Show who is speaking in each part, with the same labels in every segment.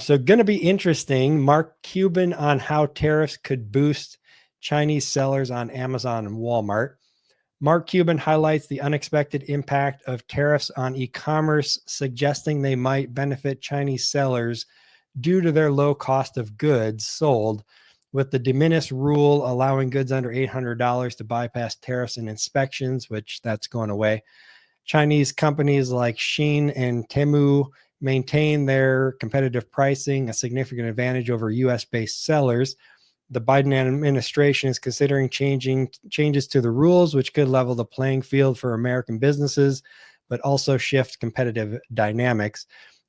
Speaker 1: So going to be interesting. Mark Cuban on how tariffs could boost Chinese sellers on Amazon and Walmart. Mark Cuban highlights the unexpected impact of tariffs on e-commerce, suggesting they might benefit Chinese sellers due to their low cost of goods sold, with the de minimis rule allowing goods under $800 to bypass tariffs and inspections, which that's going away. Chinese companies like Shein and Temu maintain their competitive pricing, a significant advantage over US-based sellers. The Biden administration is considering changes to the rules, which could level the playing field for American businesses, but also shift competitive dynamics.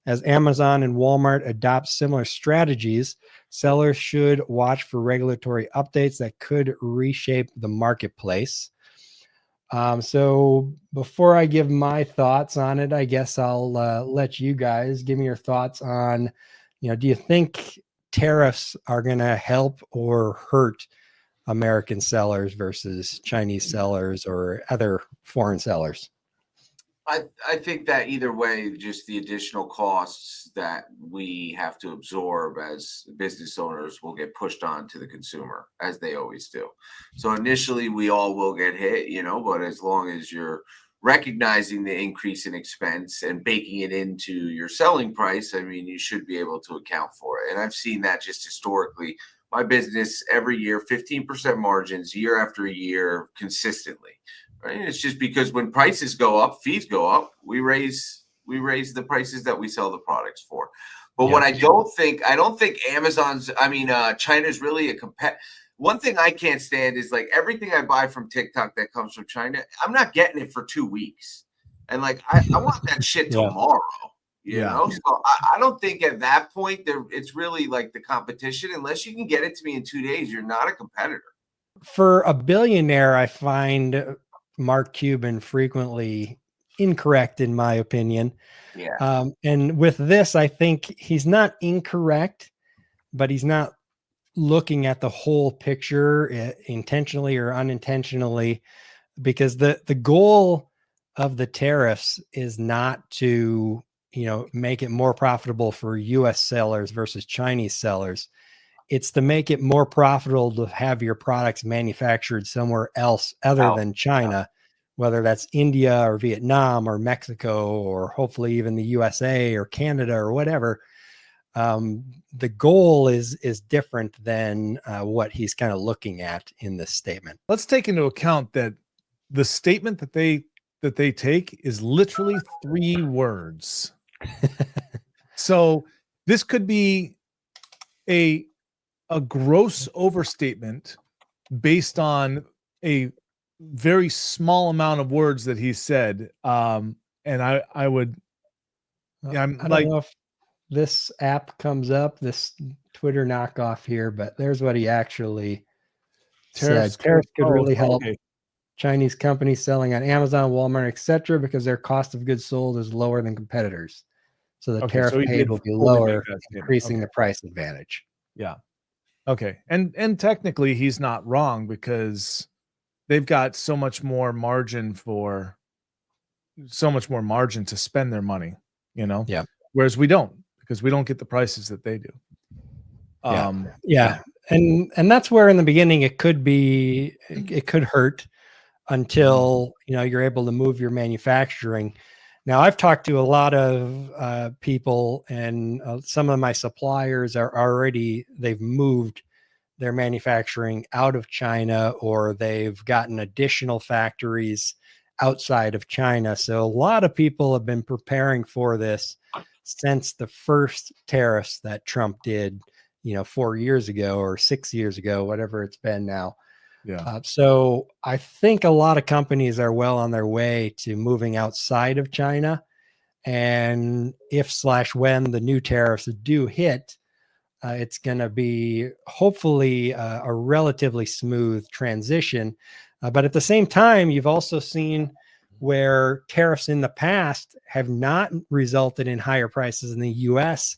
Speaker 1: As Amazon and Walmart adopt similar strategies, sellers should watch for regulatory updates that could reshape the marketplace. So before I give my thoughts on it, I guess I'll let you guys give me your thoughts on, do you think tariffs are going to help or hurt American sellers versus Chinese sellers or other foreign sellers?
Speaker 2: I think that either way, just the additional costs that we have to absorb as business owners will get pushed on to the consumer, as they always do. So initially, we all will get hit, but as long as you're recognizing the increase in expense and baking it into your selling price, I mean, you should be able to account for it. And I've seen that just historically. My business every year, 15% margins year after year consistently. Right? It's just because when prices go up, fees go up. We raise the prices that we sell the products for. But what I don't think China's really a one thing I can't stand is like everything I buy from TikTok that comes from China, I'm not getting it for 2 weeks. And like I want that shit tomorrow. You know, so I don't think at that point it's really like the competition. Unless you can get it to me in 2 days, you're not a competitor.
Speaker 1: For a billionaire, I find Mark Cuban frequently incorrect, in my opinion.
Speaker 2: Yeah.
Speaker 1: And with this, I think he's not incorrect, but he's not looking at the whole picture intentionally or unintentionally, because the goal of the tariffs is not to, make it more profitable for US sellers versus Chinese sellers. It's to make it more profitable to have your products manufactured somewhere else other than China, whether that's India or Vietnam or Mexico, or hopefully even the USA or Canada or whatever. The goal is different than what he's kind of looking at in this statement.
Speaker 3: Let's take into account that the statement that they take is literally 3 words. So this could be a gross overstatement based on a very small amount of words that he said. And I would, I'm
Speaker 1: I don't know if this app comes up, this Twitter knockoff here, but there's what he actually said. Tariffs could really help Chinese companies selling on Amazon, Walmart, etc., because their cost of goods sold is lower than competitors. So the tariff paid will be lower, increasing the price advantage.
Speaker 3: Yeah. Okay. And technically he's not wrong, because they've got so much more margin to spend their money,
Speaker 1: Yeah.
Speaker 3: Whereas we don't, because we don't get the prices that they do.
Speaker 1: Yeah. And that's where in the beginning it could hurt until, you're able to move your manufacturing. Now, I've talked to a lot of people, and some of my suppliers they've moved their manufacturing out of China, or they've gotten additional factories outside of China. So a lot of people have been preparing for this since the first tariffs that Trump did, 4 years ago or 6 years ago, whatever it's been now.
Speaker 3: Yeah.
Speaker 1: So I think a lot of companies are well on their way to moving outside of China. And if/when the new tariffs do hit, it's going to be hopefully a relatively smooth transition. But at the same time, you've also seen where tariffs in the past have not resulted in higher prices in the US,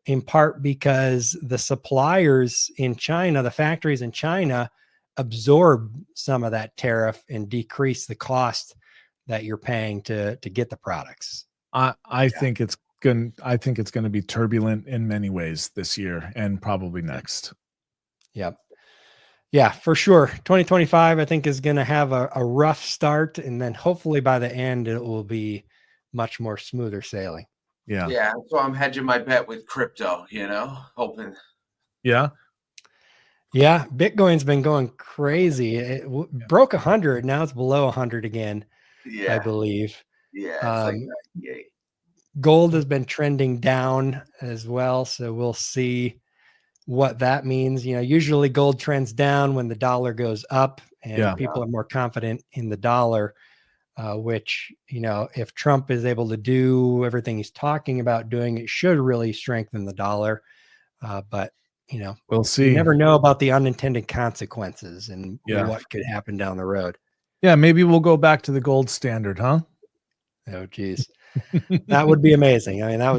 Speaker 1: in part because the suppliers in China, the factories in China, absorb some of that tariff and decrease the cost that you're paying to get the products.
Speaker 3: I think it's I think it's going to be turbulent in many ways this year and probably next.
Speaker 1: Yep. Yeah, for sure. 2025, I think, is going to have a rough start, and then hopefully by the end it will be much more smoother sailing.
Speaker 3: Yeah.
Speaker 2: Yeah. So I'm hedging my bet with crypto, hoping.
Speaker 3: Yeah.
Speaker 1: Yeah, Bitcoin's been going crazy. It broke 100. Now it's below 100 again, I believe.
Speaker 2: Yeah. It's like,
Speaker 1: Gold has been trending down as well, so we'll see what that means. Usually gold trends down when the dollar goes up, and people are more confident in the dollar, which, if Trump is able to do everything he's talking about doing, it should really strengthen the dollar. But
Speaker 3: we'll see.
Speaker 1: You never know about the unintended consequences and
Speaker 3: what
Speaker 1: could happen down the road.
Speaker 3: Yeah, maybe we'll go back to the gold standard, huh?
Speaker 1: Oh, geez. That would be amazing. I mean, that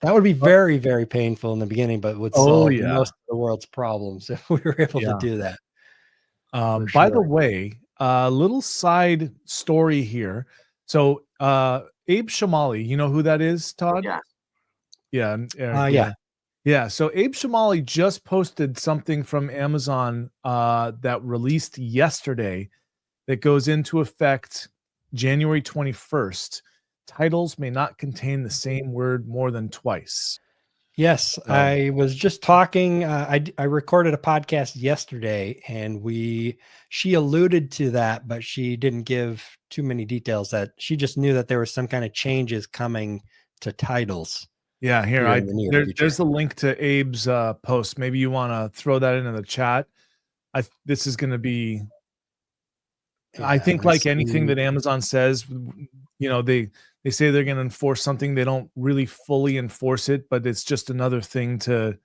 Speaker 1: would be very, very painful in the beginning, but would solve most of the world's problems if we were able to do that.
Speaker 3: By the way, a little side story here. So Abe Shamali, you know who that is, Todd?
Speaker 2: Yeah.
Speaker 3: Yeah. Yeah. So Abe Shamali just posted something from Amazon that released yesterday that goes into effect January 21st. Titles may not contain the same word more than twice.
Speaker 1: Yes, I was just talking. I recorded a podcast yesterday, and she alluded to that, but she didn't give too many details. That she just knew that there was some kind of changes coming to titles.
Speaker 3: Yeah, there's the link to Abe's post. Maybe you want to throw that into the chat. This is going to be. I think like anything that Amazon says, they say they're going to enforce something. They don't really fully enforce it, but it's just another thing to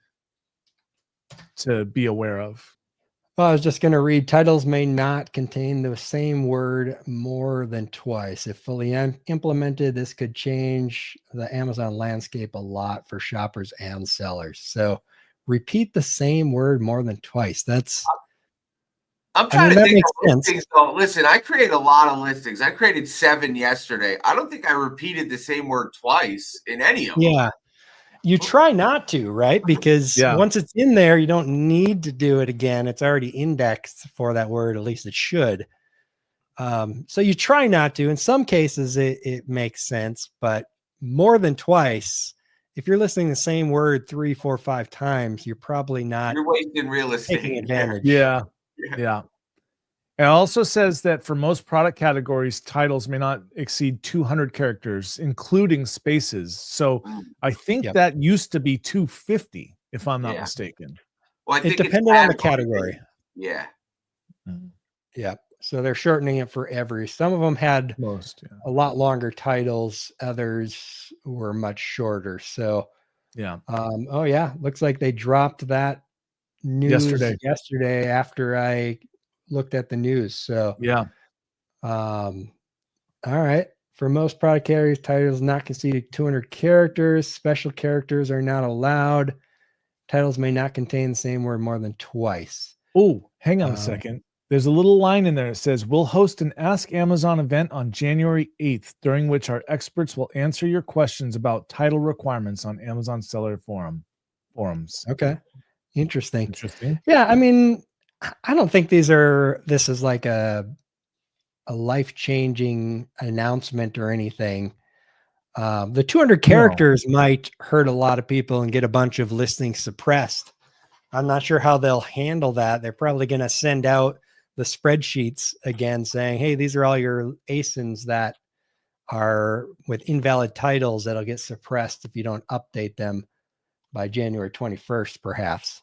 Speaker 3: be aware of.
Speaker 1: Well, I was just going to read, titles may not contain the same word more than twice. If fully implemented, this could change the Amazon landscape a lot for shoppers and sellers. So repeat the same word more than twice.
Speaker 2: I'm trying to think of listings, though. Listen, I create a lot of listings. I created 7 yesterday. I don't think I repeated the same word twice in any of them.
Speaker 1: Yeah. You try not to, right? Because once it's in there, you don't need to do it again. It's already indexed for that word. At least it should. So you try not to. In some cases, it makes sense, but more than twice, if you're listening the same word 3, 4, 5 times, you're probably not.
Speaker 2: You're wasting real estate.
Speaker 1: Taking advantage.
Speaker 3: Yeah. It also says that for most product categories, titles may not exceed 200 characters, including spaces. So I think that used to be 250, if I'm not mistaken.
Speaker 2: Well, I think
Speaker 1: it depended on the category.
Speaker 2: Yeah.
Speaker 1: Yeah. So they're shortening it for every. Some of them had a lot longer titles. Others were much shorter. So looks like they dropped that news yesterday after I looked at the news. So all right. For most product categories, titles not exceeding 200 characters. Special characters are not allowed. Titles may not contain the same word more than twice.
Speaker 3: Oh, hang on a second. There's a little line in there that says, we'll host an Ask Amazon event on January 8th, during which our experts will answer your questions about title requirements on Amazon seller forums.
Speaker 1: Okay. Interesting. Yeah. I mean, I don't think this is like a life-changing announcement or anything. The 200 characters might hurt a lot of people and get a bunch of listings suppressed. I'm not sure how they'll handle that. They're probably going to send out the spreadsheets again saying, hey, these are all your ASINs that are with invalid titles that'll get suppressed if you don't update them by January 21st, perhaps.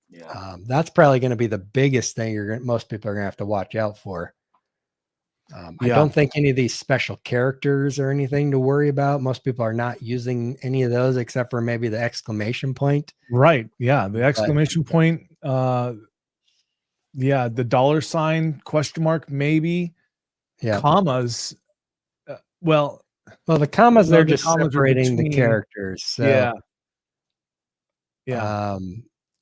Speaker 2: Yeah.
Speaker 1: That's probably going to be the biggest thing most people are going to have to watch out for. I don't think any of these special characters or anything to worry about. Most people are not using any of those except for maybe the exclamation point.
Speaker 3: Right. Yeah. The exclamation point. The dollar sign, question mark, maybe.
Speaker 1: Yeah.
Speaker 3: Commas. Well,
Speaker 1: the commas, they're just separating the characters. So,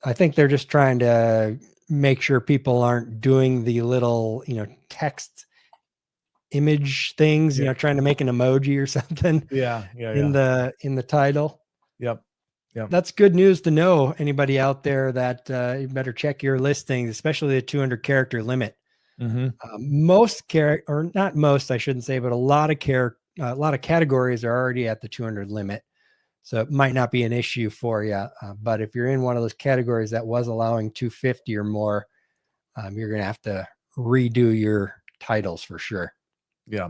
Speaker 1: I think they're just trying to make sure people aren't doing the little, text image things,
Speaker 3: Yeah.
Speaker 1: trying to make an emoji or something
Speaker 3: Yeah.
Speaker 1: in the title.
Speaker 3: Yep.
Speaker 1: That's good news to know. Anybody out there that you better check your listings, especially the 200 character limit.
Speaker 3: Mm-hmm.
Speaker 1: Most or not most, I shouldn't say, but a lot of categories are already at the 200 limit. So it might not be an issue for you. But if you're in one of those categories that was allowing 250 or more, you're going to have to redo your titles for sure.
Speaker 3: Yeah.